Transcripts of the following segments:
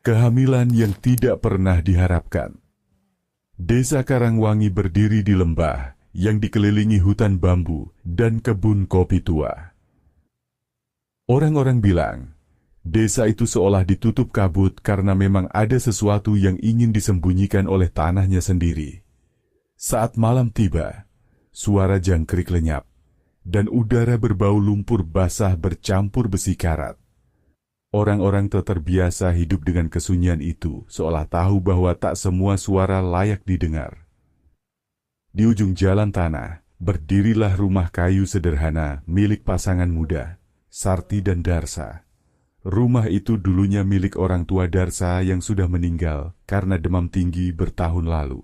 Kehamilan yang tidak pernah diharapkan. Desa Karangwangi berdiri di lembah yang dikelilingi hutan bambu dan kebun kopi tua. Orang-orang bilang, desa itu seolah ditutup kabut karena memang ada sesuatu yang ingin disembunyikan oleh tanahnya sendiri. Saat malam tiba, suara jangkrik lenyap, dan udara berbau lumpur basah bercampur besi karat. Orang-orang terbiasa hidup dengan kesunyian itu, seolah tahu bahwa tak semua suara layak didengar. Di ujung jalan tanah, berdirilah rumah kayu sederhana milik pasangan muda, Sarti dan Darsa. Rumah itu dulunya milik orang tua Darsa yang sudah meninggal karena demam tinggi bertahun lalu.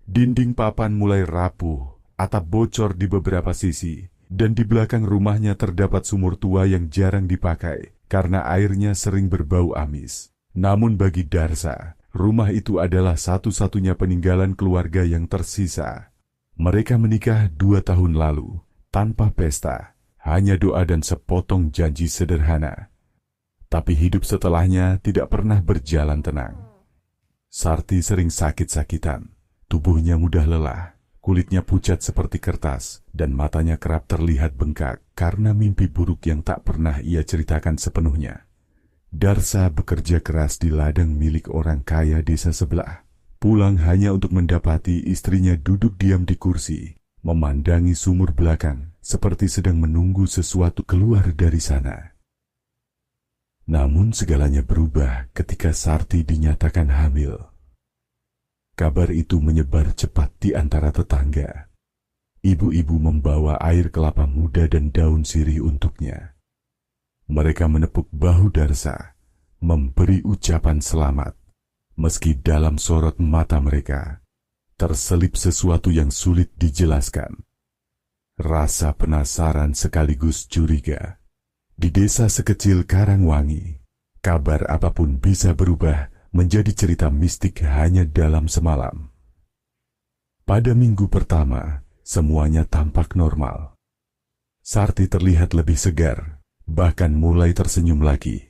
Dinding papan mulai rapuh, atap bocor di beberapa sisi, dan di belakang rumahnya terdapat sumur tua yang jarang dipakai karena airnya sering berbau amis. Namun bagi Darsa, rumah itu adalah satu-satunya peninggalan keluarga yang tersisa. Mereka menikah 2 tahun lalu, tanpa pesta, hanya doa dan sepotong janji sederhana. Tapi hidup setelahnya tidak pernah berjalan tenang. Sarti sering sakit-sakitan, tubuhnya mudah lelah. Kulitnya pucat seperti kertas, dan matanya kerap terlihat bengkak karena mimpi buruk yang tak pernah ia ceritakan sepenuhnya. Darsa bekerja keras di ladang milik orang kaya desa sebelah. Pulang hanya untuk mendapati istrinya duduk diam di kursi, memandangi sumur belakang, seperti sedang menunggu sesuatu keluar dari sana. Namun segalanya berubah ketika Sarti dinyatakan hamil. Kabar itu menyebar cepat di antara tetangga. Ibu-ibu membawa air kelapa muda dan daun sirih untuknya. Mereka menepuk bahu Darsa, memberi ucapan selamat, meski dalam sorot mata mereka terselip sesuatu yang sulit dijelaskan. Rasa penasaran sekaligus curiga. Di desa sekecil Karangwangi, kabar apapun bisa berubah menjadi cerita mistik hanya dalam semalam. Pada minggu pertama, semuanya tampak normal. Sarti terlihat lebih segar, bahkan mulai tersenyum lagi.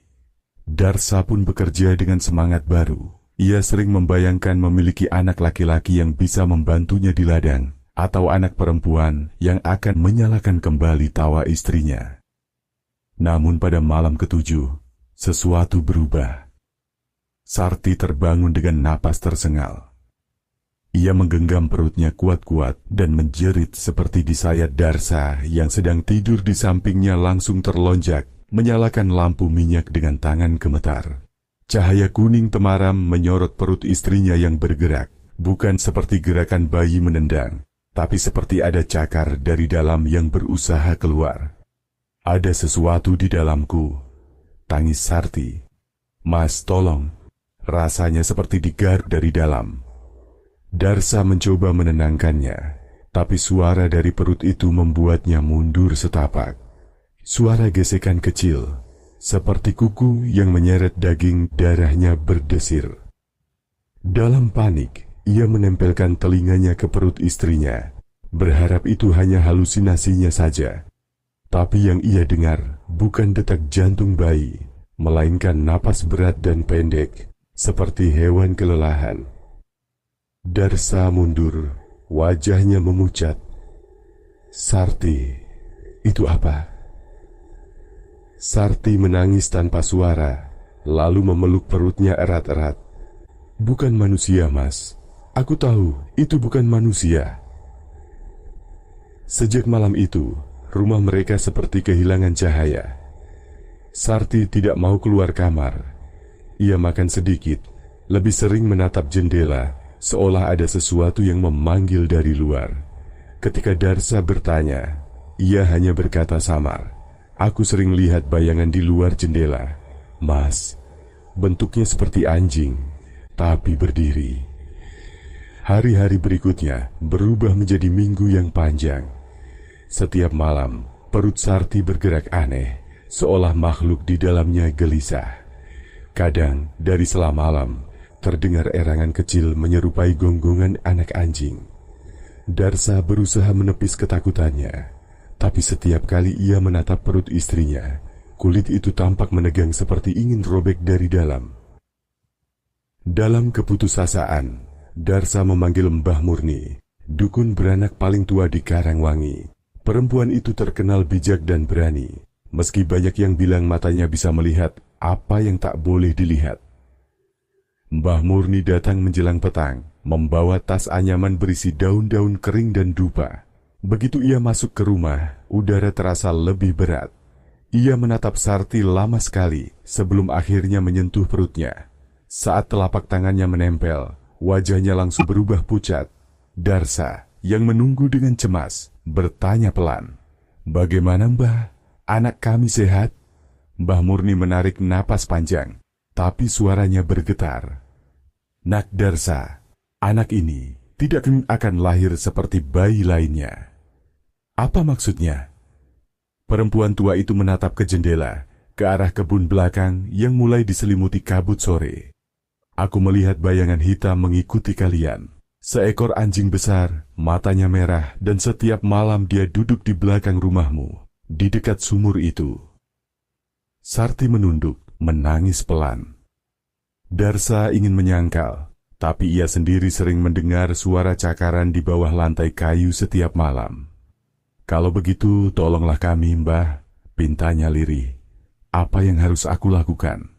Darsa pun bekerja dengan semangat baru. Ia sering membayangkan memiliki anak laki-laki yang bisa membantunya di ladang, atau anak perempuan yang akan menyalakan kembali tawa istrinya. Namun pada malam ke-7, sesuatu berubah. Sarti terbangun dengan napas tersengal. Ia menggenggam perutnya kuat-kuat dan menjerit seperti disayat Darsa yang sedang tidur di sampingnya langsung terlonjak, menyalakan lampu minyak dengan tangan gemetar. Cahaya kuning temaram menyorot perut istrinya yang bergerak, bukan seperti gerakan bayi menendang, tapi seperti ada cakar dari dalam yang berusaha keluar. Ada sesuatu di dalamku, tangis Sarti. Mas, tolong. Rasanya seperti digaruk dari dalam. Darsa mencoba menenangkannya, tapi suara dari perut itu membuatnya mundur setapak. Suara gesekan kecil, seperti kuku yang menyeret daging, darahnya berdesir. Dalam panik, ia menempelkan telinganya ke perut istrinya, berharap itu hanya halusinasinya saja. Tapi yang ia dengar bukan detak jantung bayi, melainkan napas berat dan pendek, seperti hewan kelelahan. Darsa mundur, wajahnya memucat. Sarti, itu apa? Sarti menangis tanpa suara, lalu memeluk perutnya erat-erat. Bukan manusia, Mas. Aku tahu, itu bukan manusia. Sejak malam itu, rumah mereka seperti kehilangan cahaya. Sarti tidak mau keluar kamar. Ia makan sedikit, lebih sering menatap jendela, seolah ada sesuatu yang memanggil dari luar. Ketika Darsa bertanya, ia hanya berkata samar, "Aku sering lihat bayangan di luar jendela, Mas. Bentuknya seperti anjing, tapi berdiri." Hari-hari berikutnya berubah menjadi minggu yang panjang. Setiap malam, perut Sarti bergerak aneh, seolah makhluk di dalamnya gelisah. Kadang, dari sela malam, terdengar erangan kecil menyerupai gonggongan anak anjing. Darsa berusaha menepis ketakutannya, tapi setiap kali ia menatap perut istrinya, Kulit itu tampak menegang seperti ingin robek dari dalam. Dalam keputusasaan, Darsa memanggil Mbah Murni, dukun beranak paling tua di Karangwangi. Perempuan itu terkenal bijak dan berani, meski banyak yang bilang matanya bisa melihat apa yang tak boleh dilihat. Mbah Murni datang menjelang petang, membawa tas anyaman berisi daun-daun kering dan dupa. Begitu ia masuk ke rumah, udara terasa lebih berat. Ia menatap Sarti lama sekali sebelum akhirnya menyentuh perutnya. Saat telapak tangannya menempel, wajahnya langsung berubah pucat. Darsa, yang menunggu dengan cemas, bertanya pelan, "Bagaimana, Mbah? Anak kami sehat?" Mbah Murni menarik napas panjang, tapi suaranya bergetar. "Nak Darsa, anak ini tidak akan lahir seperti bayi lainnya." "Apa maksudnya?" Perempuan tua itu menatap ke jendela, ke arah kebun belakang yang mulai diselimuti kabut sore. "Aku melihat bayangan hitam mengikuti kalian. Seekor anjing besar, matanya merah, dan setiap malam dia duduk di belakang rumahmu, di dekat sumur itu." Sarti menunduk, menangis pelan. Darsa ingin menyangkal, tapi ia sendiri sering mendengar suara cakaran di bawah lantai kayu setiap malam. "Kalau begitu, tolonglah kami, Mbah," pintanya lirih. "Apa yang harus aku lakukan?"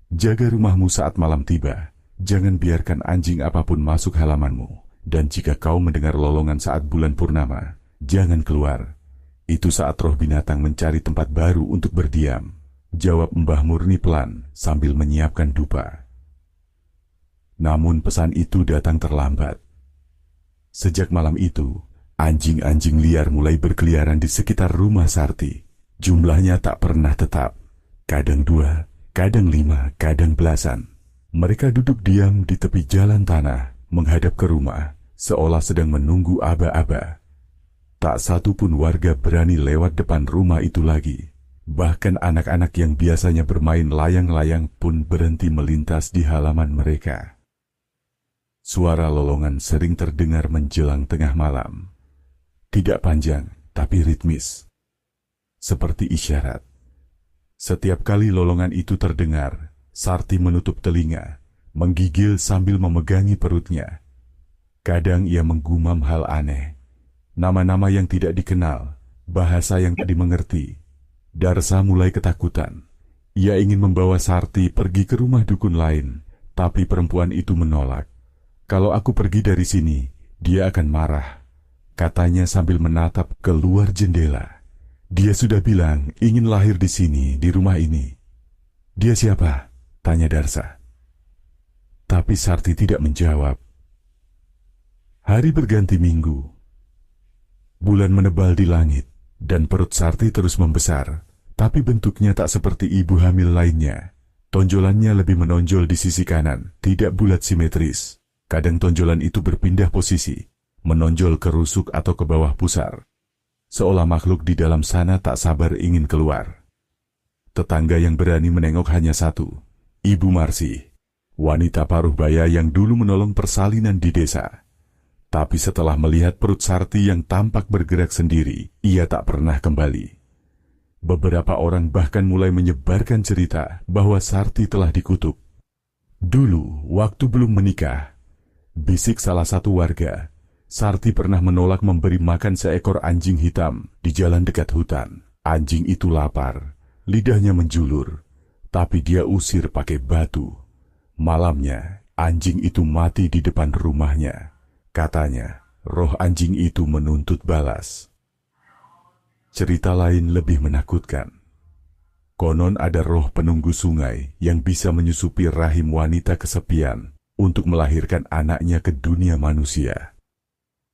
"Jaga rumahmu saat malam tiba. Jangan biarkan anjing apapun masuk halamanmu. Dan jika kau mendengar lolongan saat bulan purnama, jangan keluar. Itu saat roh binatang mencari tempat baru untuk berdiam," jawab Mbah Murni pelan sambil menyiapkan dupa. Namun pesan itu datang terlambat. Sejak malam itu, anjing-anjing liar mulai berkeliaran di sekitar rumah Sarti. Jumlahnya tak pernah tetap. Kadang 2, kadang 5, kadang belasan. Mereka duduk diam di tepi jalan tanah, menghadap ke rumah, seolah sedang menunggu aba-aba. Tak satu pun warga berani lewat depan rumah itu lagi. Bahkan anak-anak yang biasanya bermain layang-layang pun berhenti melintas di halaman mereka. Suara lolongan sering terdengar menjelang tengah malam. Tidak panjang, tapi ritmis. Seperti isyarat. Setiap kali lolongan itu terdengar, Sarti menutup telinga, menggigil sambil memegangi perutnya. Kadang ia menggumam hal aneh. Nama-nama yang tidak dikenal, bahasa yang tak dimengerti. Darsa mulai ketakutan. Ia ingin membawa Sarti pergi ke rumah dukun lain, tapi perempuan itu menolak. "Kalau aku pergi dari sini, dia akan marah," katanya sambil menatap keluar jendela. "Dia sudah bilang ingin lahir di sini, di rumah ini." "Dia siapa?" tanya Darsa. Tapi Sarti tidak menjawab. Hari berganti minggu. Bulan menebal di langit, dan perut Sarti terus membesar, tapi bentuknya tak seperti ibu hamil lainnya. Tonjolannya lebih menonjol di sisi kanan, tidak bulat simetris. Kadang tonjolan itu berpindah posisi, menonjol ke rusuk atau ke bawah pusar. Seolah makhluk di dalam sana tak sabar ingin keluar. Tetangga yang berani menengok hanya satu, Ibu Marsi, wanita paruh baya yang dulu menolong persalinan di desa. Tapi setelah melihat perut Sarti yang tampak bergerak sendiri, ia tak pernah kembali. Beberapa orang bahkan mulai menyebarkan cerita bahwa Sarti telah dikutuk. Dulu, waktu belum menikah, bisik salah satu warga, Sarti pernah menolak memberi makan seekor anjing hitam di jalan dekat hutan. Anjing itu lapar, lidahnya menjulur, tapi dia usir pakai batu. Malamnya, anjing itu mati di depan rumahnya. Katanya, roh anjing itu menuntut balas. Cerita lain lebih menakutkan. Konon ada roh penunggu sungai yang bisa menyusupi rahim wanita kesepian untuk melahirkan anaknya ke dunia manusia.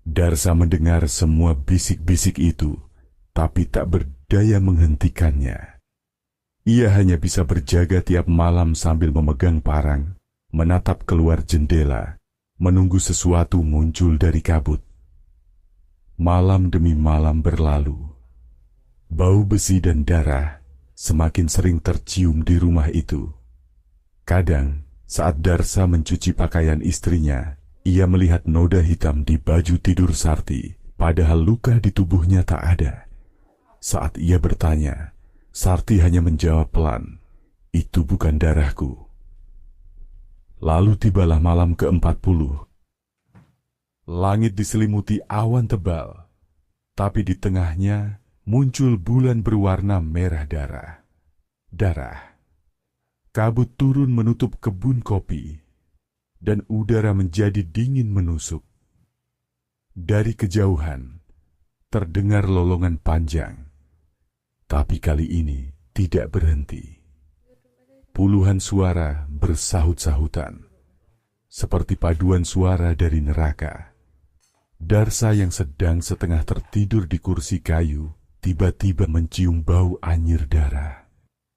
Darsa mendengar semua bisik-bisik itu, tapi tak berdaya menghentikannya. Ia hanya bisa berjaga tiap malam sambil memegang parang, menatap keluar jendela, menunggu sesuatu muncul dari kabut. Malam demi malam berlalu. Bau besi dan darah semakin sering tercium di rumah itu. Kadang, saat Darsa mencuci pakaian istrinya, ia melihat noda hitam di baju tidur Sarti, padahal luka di tubuhnya tak ada. Saat ia bertanya, Sarti hanya menjawab pelan, "Itu bukan darahku." Lalu tibalah malam ke-40. Langit diselimuti awan tebal, tapi di tengahnya muncul bulan berwarna merah darah. Darah. Kabut turun menutup kebun kopi, dan udara menjadi dingin menusuk. Dari kejauhan, terdengar lolongan panjang. Tapi kali ini tidak berhenti. Puluhan suara bersahut-sahutan, seperti paduan suara dari neraka. Darsa yang sedang setengah tertidur di kursi kayu, tiba-tiba mencium bau anyir darah.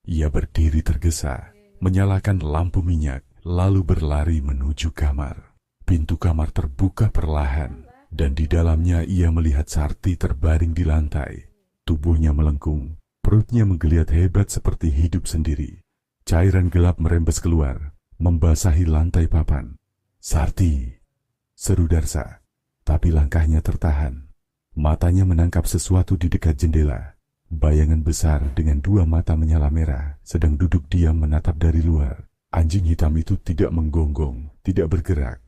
Ia berdiri tergesa, menyalakan lampu minyak, lalu berlari menuju kamar. Pintu kamar terbuka perlahan, dan di dalamnya ia melihat Sarti terbaring di lantai. Tubuhnya melengkung, perutnya menggeliat hebat seperti hidup sendiri. Cairan gelap merembes keluar, membasahi lantai papan. "Sarti!" seru Darsa, tapi langkahnya tertahan. Matanya menangkap sesuatu di dekat jendela. Bayangan besar dengan dua mata menyala merah, sedang duduk diam menatap dari luar. Anjing hitam itu tidak menggonggong, tidak bergerak.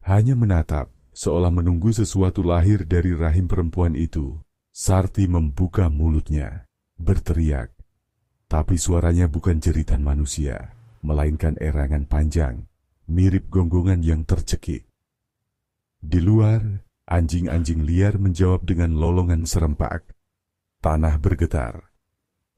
Hanya menatap, seolah menunggu sesuatu lahir dari rahim perempuan itu. Sarti membuka mulutnya, berteriak. Tapi suaranya bukan jeritan manusia, melainkan erangan panjang, mirip gonggongan yang tercekik. Di luar, anjing-anjing liar menjawab dengan lolongan serempak. Tanah bergetar.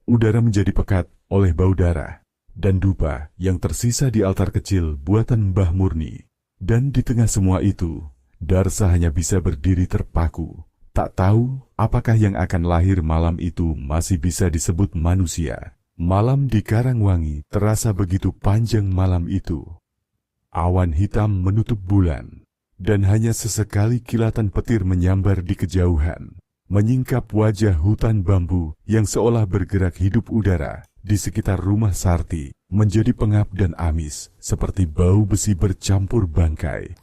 Udara menjadi pekat oleh bau darah dan dupa yang tersisa di altar kecil buatan Mbah Murni. Dan di tengah semua itu, Darsa hanya bisa berdiri terpaku. Tak tahu apakah yang akan lahir malam itu masih bisa disebut manusia. Malam di Karangwangi terasa begitu panjang malam itu. Awan hitam menutup bulan, dan hanya sesekali kilatan petir menyambar di kejauhan, menyingkap wajah hutan bambu yang seolah bergerak hidup. Udara di sekitar rumah Sarti menjadi pengap dan amis, seperti bau besi bercampur bangkai.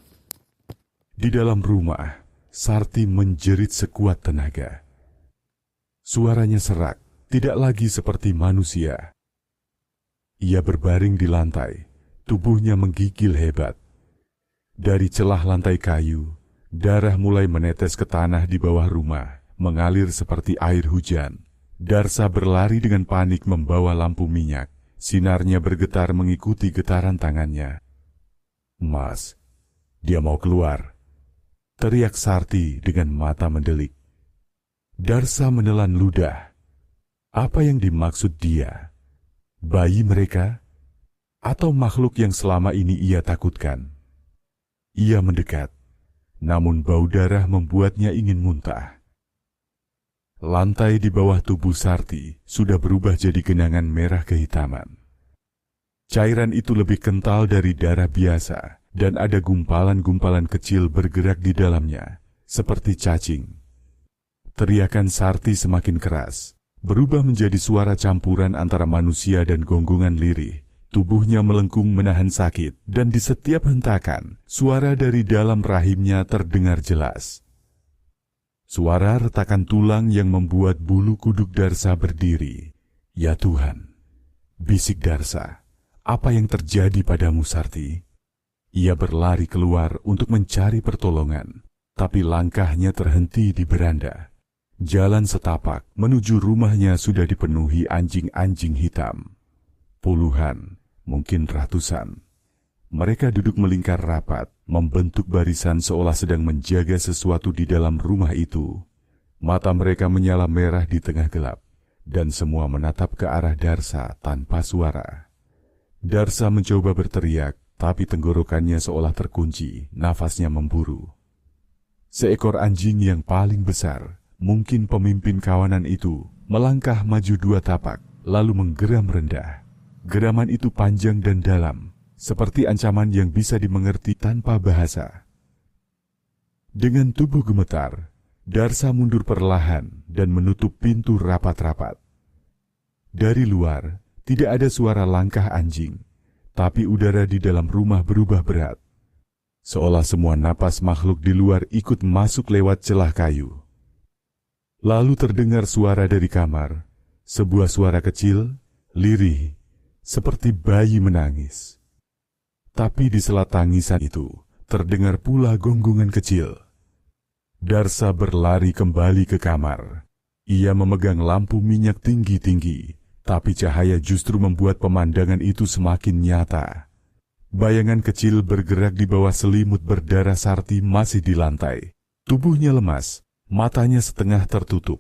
Di dalam rumah, Sarti menjerit sekuat tenaga. Suaranya serak, tidak lagi seperti manusia. Ia berbaring di lantai, tubuhnya menggigil hebat. Dari celah lantai kayu, darah mulai menetes ke tanah di bawah rumah, mengalir seperti air hujan. Darsa berlari dengan panik membawa lampu minyak. Sinarnya bergetar mengikuti getaran tangannya. "Mas, dia mau keluar," teriak Sarti dengan mata mendelik. Darsa menelan ludah. Apa yang dimaksud dia? Bayi mereka? Atau makhluk yang selama ini ia takutkan? Ia mendekat, namun bau darah membuatnya ingin muntah. Lantai di bawah tubuh Sarti sudah berubah jadi genangan merah kehitaman. Cairan itu lebih kental dari darah biasa, dan ada gumpalan-gumpalan kecil bergerak di dalamnya, seperti cacing. Teriakan Sarti semakin keras, berubah menjadi suara campuran antara manusia dan gonggongan lirih. Tubuhnya melengkung menahan sakit, dan di setiap hentakan, suara dari dalam rahimnya terdengar jelas. Suara retakan tulang yang membuat bulu kuduk Darsa berdiri. "Ya Tuhan," bisik Darsa, "apa yang terjadi padamu, Sarti?" Ia berlari keluar untuk mencari pertolongan, tapi langkahnya terhenti di beranda. Jalan setapak menuju rumahnya sudah dipenuhi anjing-anjing hitam. Puluhan, mungkin ratusan. Mereka duduk melingkar rapat, membentuk barisan seolah sedang menjaga sesuatu di dalam rumah itu. Mata mereka menyala merah di tengah gelap, dan semua menatap ke arah Darsa tanpa suara. Darsa mencoba berteriak, tapi tenggorokannya seolah terkunci, nafasnya memburu. Seekor anjing yang paling besar, mungkin pemimpin kawanan itu, melangkah maju 2 tapak, lalu menggeram rendah. Geraman itu panjang dan dalam, seperti ancaman yang bisa dimengerti tanpa bahasa. Dengan tubuh gemetar, Darsa mundur perlahan dan menutup pintu rapat-rapat. Dari luar, tidak ada suara langkah anjing, tapi udara di dalam rumah berubah berat. Seolah semua napas makhluk di luar ikut masuk lewat celah kayu. Lalu terdengar suara dari kamar, Sebuah suara kecil, lirih, seperti bayi menangis. Tapi di sela tangisan itu, terdengar pula gonggongan kecil. Darsa berlari kembali ke kamar. Ia memegang lampu minyak tinggi-tinggi, tapi cahaya justru membuat pemandangan itu semakin nyata. Bayangan kecil bergerak di bawah selimut berdarah Sarti masih di lantai. Tubuhnya lemas, matanya setengah tertutup.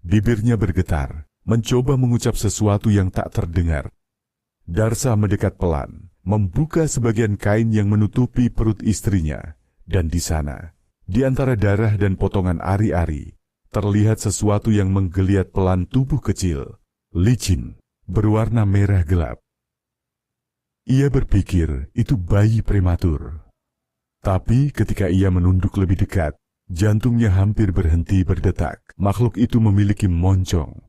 Bibirnya bergetar, mencoba mengucap sesuatu yang tak terdengar. Darsa mendekat pelan, membuka sebagian kain yang menutupi perut istrinya, dan di sana, di antara darah dan potongan ari-ari, terlihat sesuatu yang menggeliat pelan tubuh kecil, licin, berwarna merah gelap. Ia berpikir itu bayi prematur. Tapi ketika ia menunduk lebih dekat, jantungnya hampir berhenti berdetak. Makhluk itu memiliki moncong.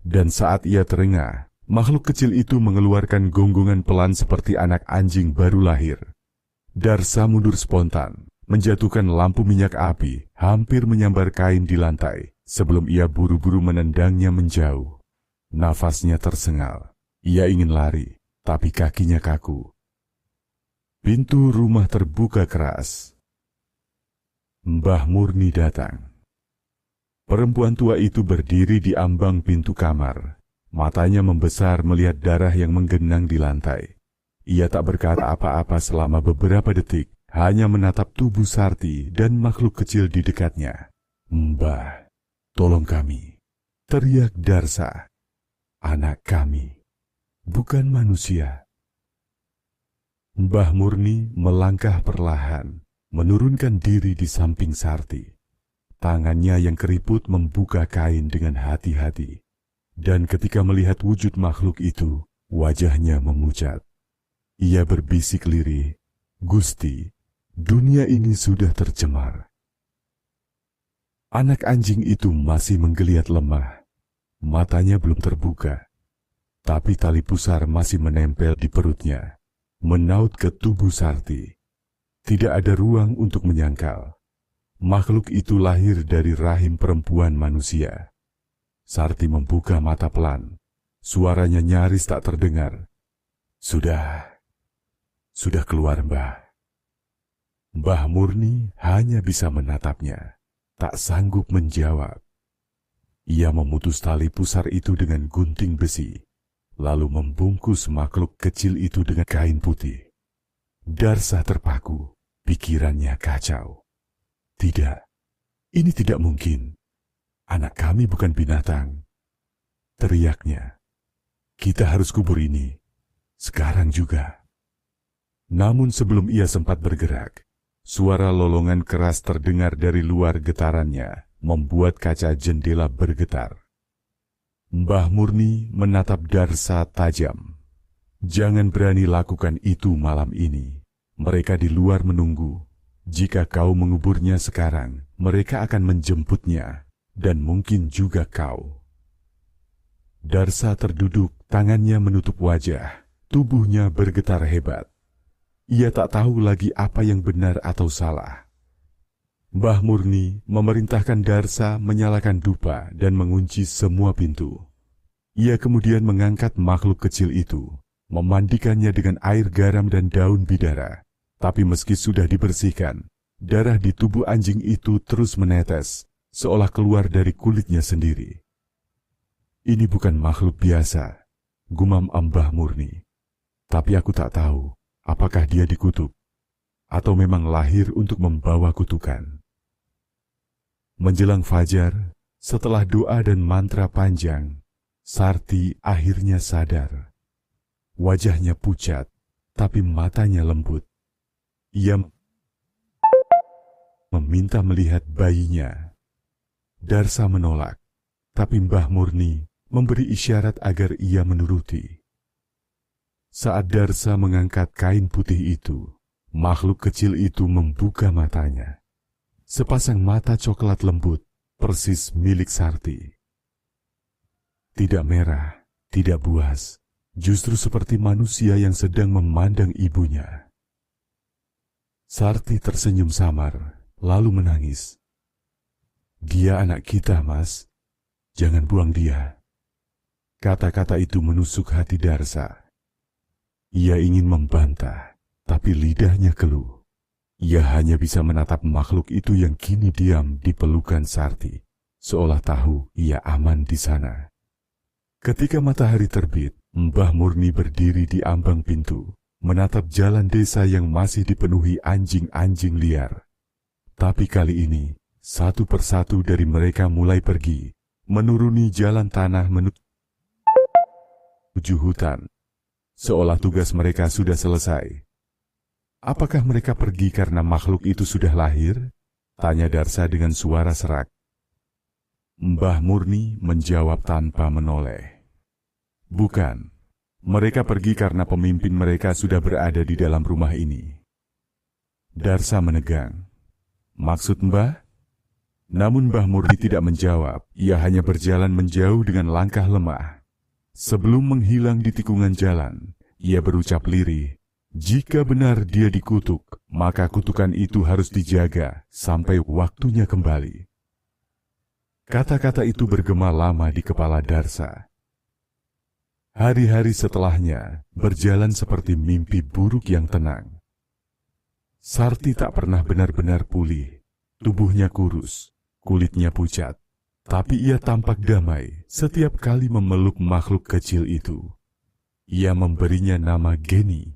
Dan saat ia terengah, makhluk kecil itu mengeluarkan gonggongan pelan seperti anak anjing baru lahir. Darsa mundur spontan, menjatuhkan lampu minyak api, hampir menyambar kain di lantai, sebelum ia buru-buru menendangnya menjauh. Nafasnya tersengal. Ia ingin lari, tapi kakinya kaku. Pintu rumah terbuka keras. Mbah Murni datang. Perempuan tua itu berdiri di ambang pintu kamar. Matanya membesar melihat darah yang menggenang di lantai. Ia tak berkata apa-apa selama beberapa detik, hanya menatap tubuh Sarti dan makhluk kecil di dekatnya. "Mbah, tolong kami," teriak Darsa. "Anak kami, bukan manusia." Mbah Murni melangkah perlahan, menurunkan diri di samping Sarti. Tangannya yang keriput membuka kain dengan hati-hati. Dan ketika melihat wujud makhluk itu, wajahnya memucat. Ia berbisik lirih, "Gusti, dunia ini sudah tercemar." Anak anjing itu masih menggeliat lemah. Matanya belum terbuka. Tapi tali pusar masih menempel di perutnya, menaut ke tubuh Sarti. Tidak ada ruang untuk menyangkal. Makhluk itu lahir dari rahim perempuan manusia. Sarti membuka mata pelan. Suaranya nyaris tak terdengar. Sudah keluar, Mbah." Mbah Murni hanya bisa menatapnya, tak sanggup menjawab. Ia memutus tali pusar itu dengan gunting besi, lalu membungkus makhluk kecil itu dengan kain putih. Darsa terpaku, pikirannya kacau. "Tidak, ini tidak mungkin. Anak kami bukan binatang," teriaknya. "Kita harus kubur ini, sekarang juga." Namun sebelum ia sempat bergerak, suara lolongan keras terdengar dari luar. Getarannya membuat kaca jendela bergetar. Mbah Murni menatap Darsa tajam. "Jangan berani lakukan itu malam ini. Mereka di luar menunggu. Jika kau menguburnya sekarang, mereka akan menjemputnya, dan mungkin juga kau." Darsa terduduk, tangannya menutup wajah, tubuhnya bergetar hebat. Ia tak tahu lagi apa yang benar atau salah. Mbah Murni memerintahkan Darsa menyalakan dupa dan mengunci semua pintu. Ia kemudian mengangkat makhluk kecil itu, memandikannya dengan air garam dan daun bidara. Tapi meski sudah dibersihkan, darah di tubuh anjing itu terus menetes, seolah keluar dari kulitnya sendiri. "Ini bukan makhluk biasa," gumam Mbah Murni. "Tapi aku tak tahu, apakah dia dikutuk, atau memang lahir untuk membawa kutukan." Menjelang fajar, setelah doa dan mantra panjang, Sarti akhirnya sadar. Wajahnya pucat, tapi matanya lembut. Ia meminta melihat bayinya. Darsa menolak, tapi Mbah Murni memberi isyarat agar ia menuruti. Saat Darsa mengangkat kain putih itu, makhluk kecil itu membuka matanya. Sepasang mata coklat lembut, persis milik Sarti. Tidak merah, tidak buas, justru seperti manusia yang sedang memandang ibunya. Sarti tersenyum samar, lalu menangis. "Dia anak kita, Mas. Jangan buang dia." Kata-kata itu menusuk hati Darsa. Ia ingin membantah, tapi lidahnya keluh. Ia hanya bisa menatap makhluk itu yang kini diam di pelukan Sarti, seolah tahu ia aman di sana. Ketika matahari terbit, Mbah Murni berdiri di ambang pintu, menatap jalan desa yang masih dipenuhi anjing-anjing liar. Tapi kali ini, satu persatu dari mereka mulai pergi, menuruni jalan tanah menuju hutan, seolah tugas mereka sudah selesai. Apakah mereka pergi karena makhluk itu sudah lahir? Tanya Darsa dengan suara serak. Mbah Murni menjawab tanpa menoleh. Bukan, mereka pergi karena pemimpin mereka sudah berada di dalam rumah ini. Darsa menegang. Maksud Mbah? Namun Mbah Murni tidak menjawab, ia hanya berjalan menjauh dengan langkah lemah. Sebelum menghilang di tikungan jalan, ia berucap lirih, jika benar dia dikutuk, maka kutukan itu harus dijaga sampai waktunya kembali. Kata-kata itu bergema lama di kepala Darsa. Hari-hari setelahnya berjalan seperti mimpi buruk yang tenang. Sarti tak pernah benar-benar pulih. Tubuhnya kurus, kulitnya pucat, tapi ia tampak damai setiap kali memeluk makhluk kecil itu. Ia memberinya nama Geni.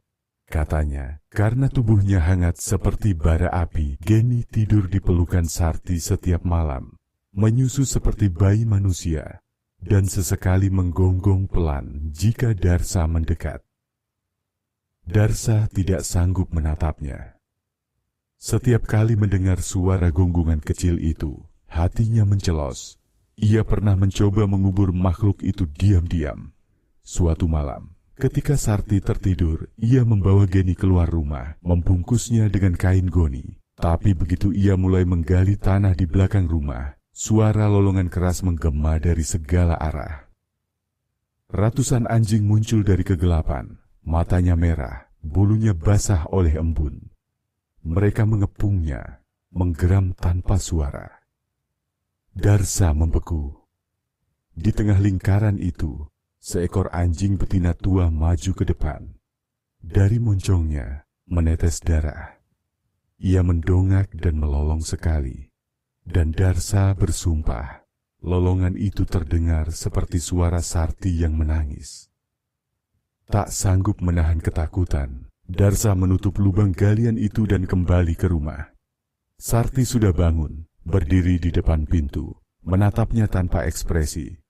Katanya, karena tubuhnya hangat seperti bara api, Geni tidur di pelukan Sarti setiap malam, menyusu seperti bayi manusia, dan sesekali menggonggong pelan jika Darsa mendekat. Darsa tidak sanggup menatapnya. Setiap kali mendengar suara gonggongan kecil itu, hatinya mencelos. Ia pernah mencoba mengubur makhluk itu diam-diam. Suatu malam, ketika Sarti tertidur, ia membawa Geni keluar rumah, membungkusnya dengan kain goni. Tapi begitu ia mulai menggali tanah di belakang rumah, suara lolongan keras menggema dari segala arah. Ratusan anjing muncul dari kegelapan, matanya merah, bulunya basah oleh embun. Mereka mengepungnya, menggeram tanpa suara. Darsa membeku. Di tengah lingkaran itu, seekor anjing betina tua maju ke depan. Dari moncongnya menetes darah. Ia mendongak dan melolong sekali. Dan Darsa bersumpah, lolongan itu terdengar seperti suara Sarti yang menangis. Tak sanggup menahan ketakutan, Darsa menutup lubang galian itu dan kembali ke rumah. Sarti sudah bangun, berdiri di depan pintu, menatapnya tanpa ekspresi.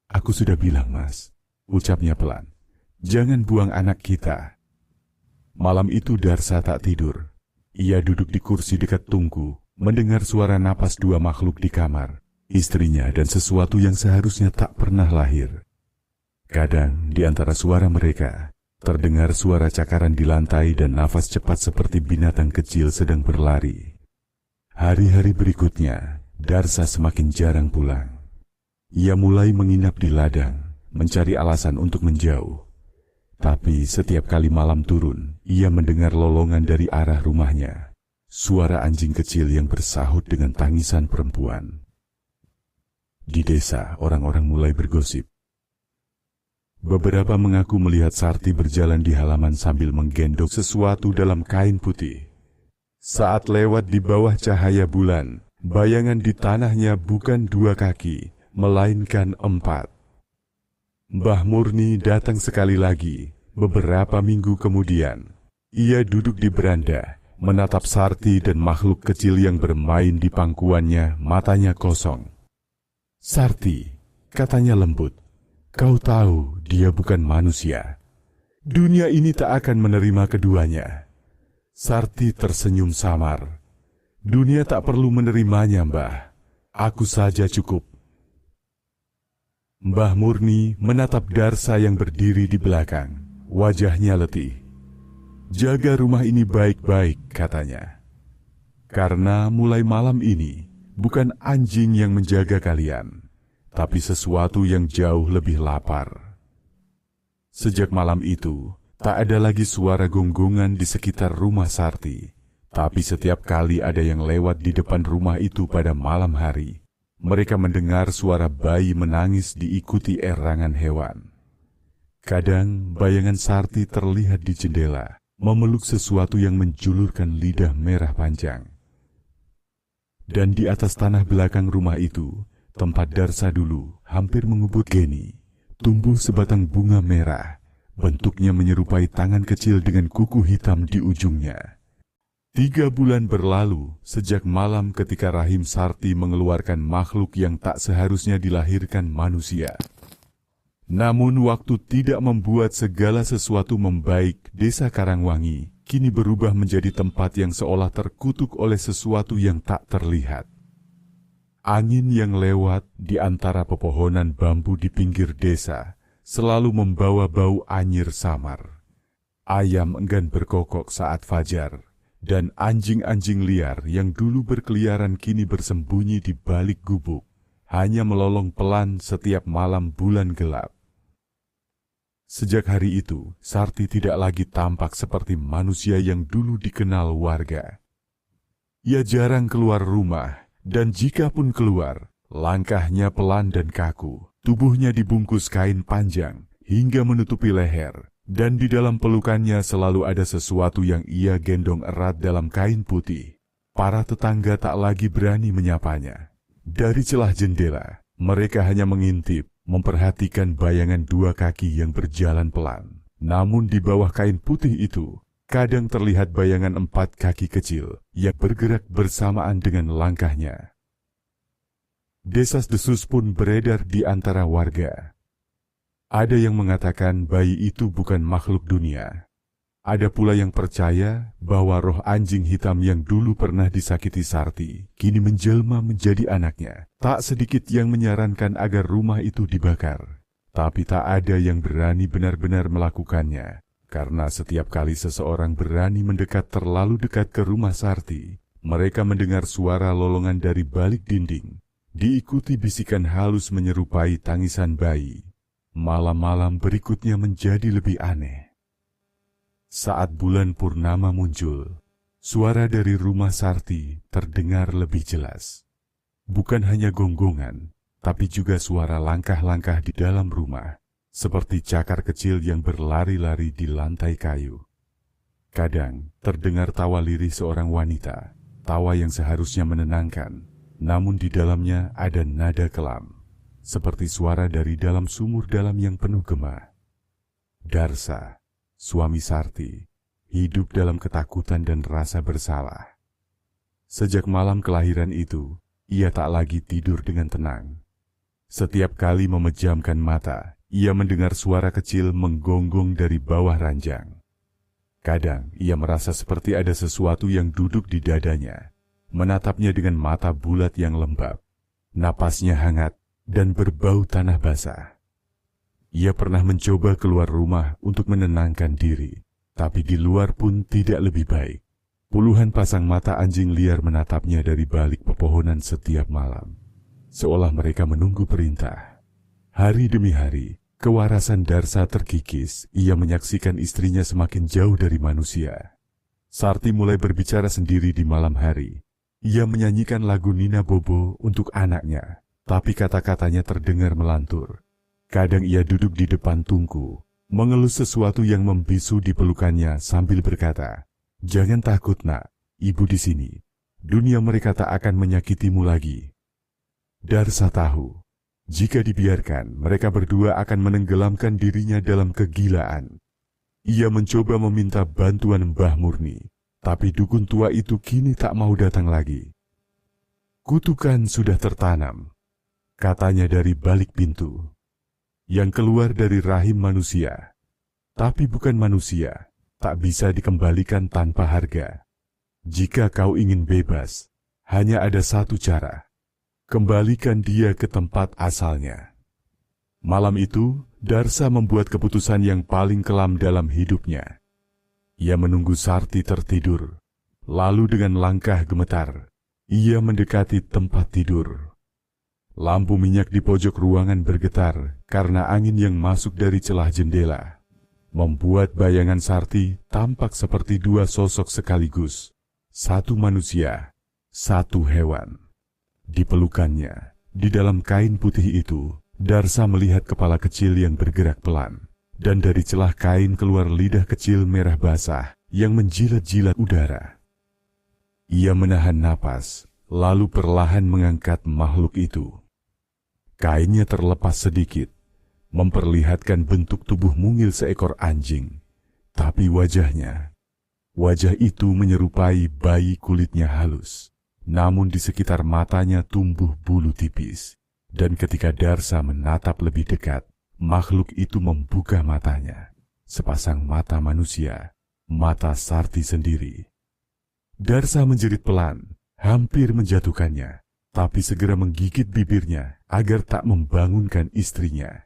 Aku sudah bilang, Mas, ucapnya pelan. Jangan buang anak kita. Malam itu Darsa tak tidur. Ia duduk di kursi dekat tungku, mendengar suara napas dua makhluk di kamar, istrinya dan sesuatu yang seharusnya tak pernah lahir. Kadang di antara suara mereka, terdengar suara cakaran di lantai dan nafas cepat seperti binatang kecil sedang berlari. Hari-hari berikutnya, Darsa semakin jarang pulang. Ia mulai menginap di ladang, mencari alasan untuk menjauh. Tapi setiap kali malam turun, ia mendengar lolongan dari arah rumahnya. Suara anjing kecil yang bersahut dengan tangisan perempuan. Di desa, orang-orang mulai bergosip. Beberapa mengaku melihat Sarti berjalan di halaman sambil menggendong sesuatu dalam kain putih. Saat lewat di bawah cahaya bulan, bayangan di tanahnya bukan 2 kaki, melainkan 4. Mbah Murni datang sekali lagi, beberapa minggu kemudian. Ia duduk di beranda, menatap Sarti dan makhluk kecil yang bermain di pangkuannya, matanya kosong. Sarti, katanya lembut, kau tahu dia bukan manusia. Dunia ini tak akan menerima keduanya. Sarti tersenyum samar. Dunia tak perlu menerimanya, Mbah. Aku saja cukup. Mbah Murni menatap Darsa yang berdiri di belakang. Wajahnya letih. Jaga rumah ini baik-baik, katanya. Karena mulai malam ini, bukan anjing yang menjaga kalian, tapi sesuatu yang jauh lebih lapar. Sejak malam itu, tak ada lagi suara gonggongan di sekitar rumah Sarti. Tapi setiap kali ada yang lewat di depan rumah itu pada malam hari, mereka mendengar suara bayi menangis diikuti erangan hewan. Kadang bayangan Sarti terlihat di jendela, memeluk sesuatu yang menjulurkan lidah merah panjang. Dan di atas tanah belakang rumah itu, tempat Darsa dulu hampir mengubur Geni, tumbuh sebatang bunga merah. Bentuknya menyerupai tangan kecil dengan kuku hitam di ujungnya. 3 bulan berlalu sejak malam ketika rahim Sarti mengeluarkan makhluk yang tak seharusnya dilahirkan manusia. Namun waktu tidak membuat segala sesuatu membaik. Desa Karangwangi kini berubah menjadi tempat yang seolah terkutuk oleh sesuatu yang tak terlihat. Angin yang lewat di antara pepohonan bambu di pinggir desa selalu membawa bau anyir samar. Ayam enggan berkokok saat fajar. Dan anjing-anjing liar yang dulu berkeliaran kini bersembunyi di balik gubuk, hanya melolong pelan setiap malam bulan gelap. Sejak hari itu, Sarti tidak lagi tampak seperti manusia yang dulu dikenal warga. Ia jarang keluar rumah, dan jika pun keluar, langkahnya pelan dan kaku. Tubuhnya dibungkus kain panjang hingga menutupi leher. Dan di dalam pelukannya selalu ada sesuatu yang ia gendong erat dalam kain putih. Para tetangga tak lagi berani menyapanya. Dari celah jendela, mereka hanya mengintip, memperhatikan bayangan 2 kaki yang berjalan pelan. Namun di bawah kain putih itu, kadang terlihat bayangan 4 kaki kecil yang bergerak bersamaan dengan langkahnya. Desas-desus pun beredar di antara warga. Ada yang mengatakan bayi itu bukan makhluk dunia. Ada pula yang percaya bahwa roh anjing hitam yang dulu pernah disakiti Sarti, kini menjelma menjadi anaknya. Tak sedikit yang menyarankan agar rumah itu dibakar. Tapi tak ada yang berani benar-benar melakukannya. Karena setiap kali seseorang berani mendekat terlalu dekat ke rumah Sarti, mereka mendengar suara lolongan dari balik dinding, diikuti bisikan halus menyerupai tangisan bayi. Malam-malam berikutnya menjadi lebih aneh. Saat bulan purnama muncul, suara dari rumah Sarti terdengar lebih jelas. Bukan hanya gonggongan, tapi juga suara langkah-langkah di dalam rumah, seperti cakar kecil yang berlari-lari di lantai kayu. Kadang terdengar tawa lirih seorang wanita, tawa yang seharusnya menenangkan, namun di dalamnya ada nada kelam. Seperti suara dari dalam sumur dalam yang penuh gema. Darsa, suami Sarti, hidup dalam ketakutan dan rasa bersalah. Sejak malam kelahiran itu, ia tak lagi tidur dengan tenang. Setiap kali memejamkan mata, ia mendengar suara kecil menggonggong dari bawah ranjang. Kadang ia merasa seperti ada sesuatu yang duduk di dadanya, menatapnya dengan mata bulat yang lembab. Napasnya hangat dan berbau tanah basah. Ia pernah mencoba keluar rumah untuk menenangkan diri, tapi di luar pun tidak lebih baik. Puluhan pasang mata anjing liar menatapnya dari balik pepohonan setiap malam, seolah mereka menunggu perintah. Hari demi hari, kewarasan Darsa terkikis. Ia menyaksikan istrinya semakin jauh dari manusia. Sarti mulai berbicara sendiri di malam hari. Ia menyanyikan lagu Nina Bobo untuk anaknya. Tapi kata-katanya terdengar melantur. Kadang ia duduk di depan tungku, mengelus sesuatu yang membisu di pelukannya sambil berkata, "Jangan takut nak, ibu di sini. Dunia mereka tak akan menyakitimu lagi." Darsa tahu, jika dibiarkan, mereka berdua akan menenggelamkan dirinya dalam kegilaan. Ia mencoba meminta bantuan Mbah Murni, tapi dukun tua itu kini tak mau datang lagi. Kutukan sudah tertanam, katanya dari balik pintu, yang keluar dari rahim manusia. Tapi bukan manusia, tak bisa dikembalikan tanpa harga. Jika kau ingin bebas, hanya ada satu cara. Kembalikan dia ke tempat asalnya. Malam itu, Darsa membuat keputusan yang paling kelam dalam hidupnya. Ia menunggu Sarti tertidur, lalu dengan langkah gemetar, ia mendekati tempat tidur. Lampu minyak di pojok ruangan bergetar karena angin yang masuk dari celah jendela, membuat bayangan Sarti tampak seperti 2 sosok sekaligus, satu manusia, satu hewan. Di pelukannya, Di dalam kain putih itu, Darsa melihat kepala kecil yang bergerak pelan, dan dari celah kain keluar lidah kecil merah basah yang menjilat-jilat udara. Ia menahan napas, lalu perlahan mengangkat makhluk itu. Kainnya terlepas sedikit, memperlihatkan bentuk tubuh mungil seekor anjing, tapi wajah itu menyerupai bayi kulitnya halus, namun di sekitar matanya tumbuh bulu tipis, dan ketika Darsa menatap lebih dekat, makhluk itu membuka matanya, sepasang mata manusia, mata Sarti sendiri. Darsa menjerit pelan, hampir menjatuhkannya, tapi segera menggigit bibirnya agar tak membangunkan istrinya.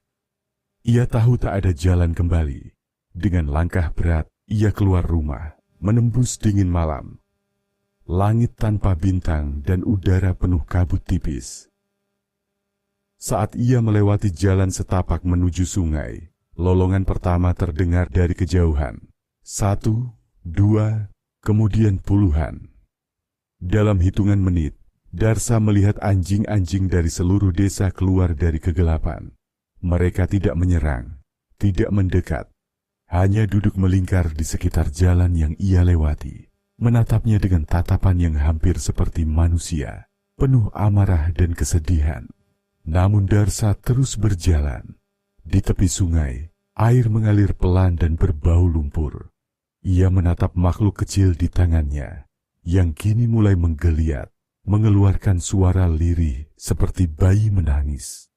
Ia tahu tak ada jalan kembali. Dengan langkah berat, ia keluar rumah, menembus dingin malam. Langit tanpa bintang dan udara penuh kabut tipis. Saat ia melewati jalan setapak menuju sungai, lolongan pertama terdengar dari kejauhan. 1, 2, kemudian puluhan. Dalam hitungan menit, Darsa melihat anjing-anjing dari seluruh desa keluar dari kegelapan. Mereka tidak menyerang, tidak mendekat, hanya duduk melingkar di sekitar jalan yang ia lewati, menatapnya dengan tatapan yang hampir seperti manusia, penuh amarah dan kesedihan. Namun Darsa terus berjalan. Di tepi sungai, air mengalir pelan dan berbau lumpur. Ia menatap makhluk kecil di tangannya, yang kini mulai menggeliat, mengeluarkan suara lirih seperti bayi menangis.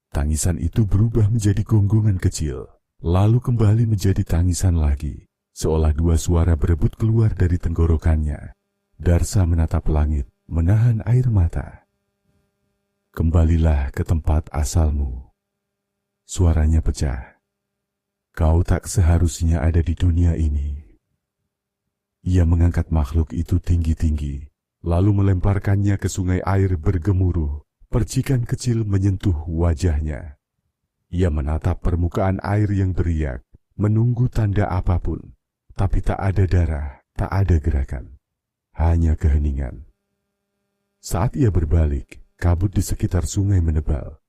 Tangisan itu berubah menjadi gonggongan kecil, lalu kembali menjadi tangisan lagi, seolah dua suara berebut keluar dari tenggorokannya. Darsa menatap langit, menahan air mata. Kembalilah ke tempat asalmu. Suaranya pecah. Kau tak seharusnya ada di dunia ini. Ia mengangkat makhluk itu tinggi-tinggi, lalu melemparkannya ke sungai air bergemuruh. Percikan kecil menyentuh wajahnya. Ia menatap permukaan air yang beriak, menunggu tanda apapun. Tapi tak ada darah, tak ada gerakan. Hanya keheningan. Saat ia berbalik, kabut di sekitar sungai menebal.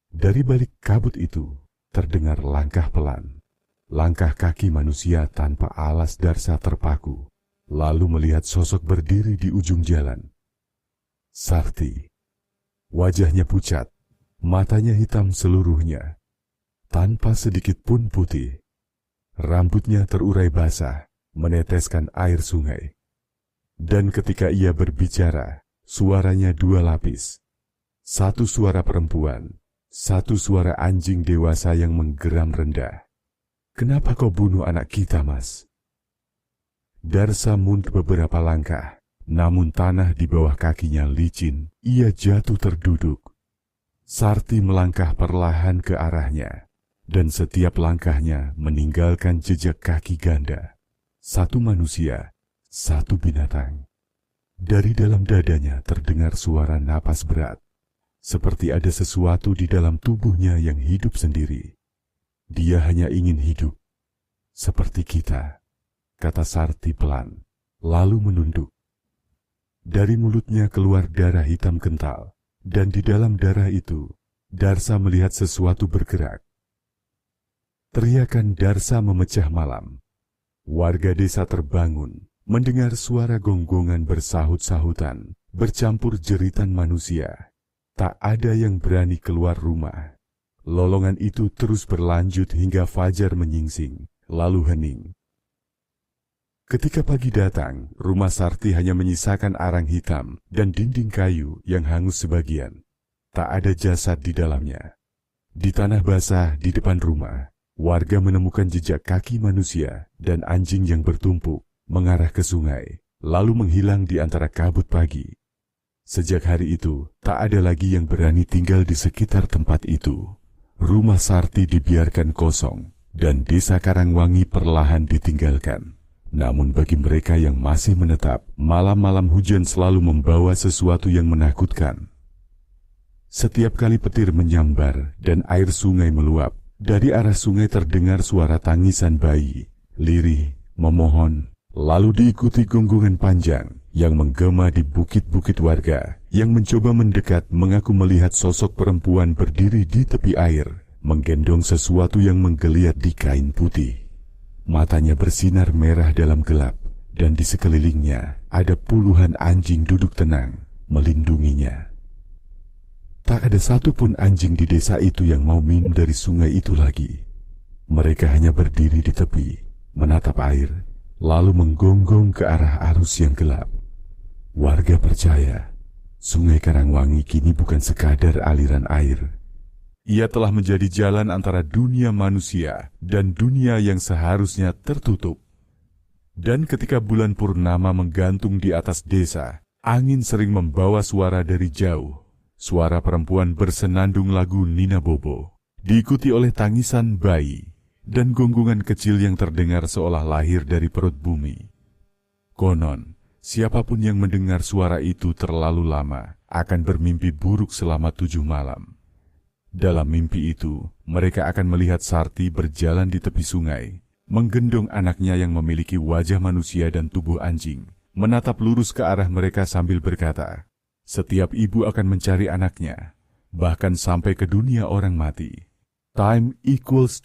Dari balik kabut itu, terdengar langkah pelan. Langkah kaki manusia tanpa alas. Darsa terpaku, lalu melihat sosok berdiri di ujung jalan. Sarti. Wajahnya pucat, matanya hitam seluruhnya, tanpa sedikit pun putih. Rambutnya terurai basah, meneteskan air sungai. Dan ketika ia berbicara, suaranya dua lapis. Satu suara perempuan, satu suara anjing dewasa yang menggeram rendah. Kenapa kau bunuh anak kita, Mas? Darsa mundur beberapa langkah. Namun tanah di bawah kakinya licin, ia jatuh terduduk. Sarti melangkah perlahan ke arahnya, dan setiap langkahnya meninggalkan jejak kaki ganda. Satu manusia, satu binatang. Dari dalam dadanya terdengar suara napas berat, seperti ada sesuatu di dalam tubuhnya yang hidup sendiri. Dia hanya ingin hidup, seperti kita, kata Sarti pelan, lalu menunduk. Dari mulutnya keluar darah hitam kental, dan di dalam darah itu, Darsa melihat sesuatu bergerak. Teriakan Darsa memecah malam. Warga desa terbangun, mendengar suara gonggongan bersahut-sahutan, bercampur jeritan manusia. Tak ada yang berani keluar rumah. Lolongan itu terus berlanjut hingga fajar menyingsing, lalu hening. Ketika pagi datang, rumah Sarti hanya menyisakan arang hitam dan dinding kayu yang hangus sebagian. Tak ada jasad di dalamnya. Di tanah basah di depan rumah, warga menemukan jejak kaki manusia dan anjing yang bertumpuk mengarah ke sungai, lalu menghilang di antara kabut pagi. Sejak hari itu, tak ada lagi yang berani tinggal di sekitar tempat itu. Rumah Sarti dibiarkan kosong, dan desa Karangwangi perlahan ditinggalkan. Namun bagi mereka yang masih menetap, malam-malam hujan selalu membawa sesuatu yang menakutkan. Setiap kali petir menyambar dan air sungai meluap, dari arah sungai terdengar suara tangisan bayi, lirih, memohon, lalu diikuti gonggongan panjang yang menggema di bukit-bukit warga. Yang mencoba mendekat mengaku melihat sosok perempuan berdiri di tepi air, menggendong sesuatu yang menggeliat di kain putih. Matanya bersinar merah dalam gelap, dan di sekelilingnya ada puluhan anjing duduk tenang, melindunginya. Tak ada satupun anjing di desa itu yang mau minum dari sungai itu lagi. Mereka hanya berdiri di tepi, menatap air, lalu menggonggong ke arah arus yang gelap. Warga percaya, Sungai Karangwangi kini bukan sekadar aliran air. Ia telah menjadi jalan antara dunia manusia dan dunia yang seharusnya tertutup. Dan ketika bulan purnama menggantung di atas desa, angin sering membawa suara dari jauh. Suara perempuan bersenandung lagu Nina Bobo, diikuti oleh tangisan bayi dan gonggongan kecil yang terdengar seolah lahir dari perut bumi. Konon, siapapun yang mendengar suara itu terlalu lama akan bermimpi buruk selama 7 malam. Dalam mimpi itu, mereka akan melihat Sarti berjalan di tepi sungai, menggendong anaknya yang memiliki wajah manusia dan tubuh anjing, menatap lurus ke arah mereka sambil berkata, "Setiap ibu akan mencari anaknya, bahkan sampai ke dunia orang mati. Time equals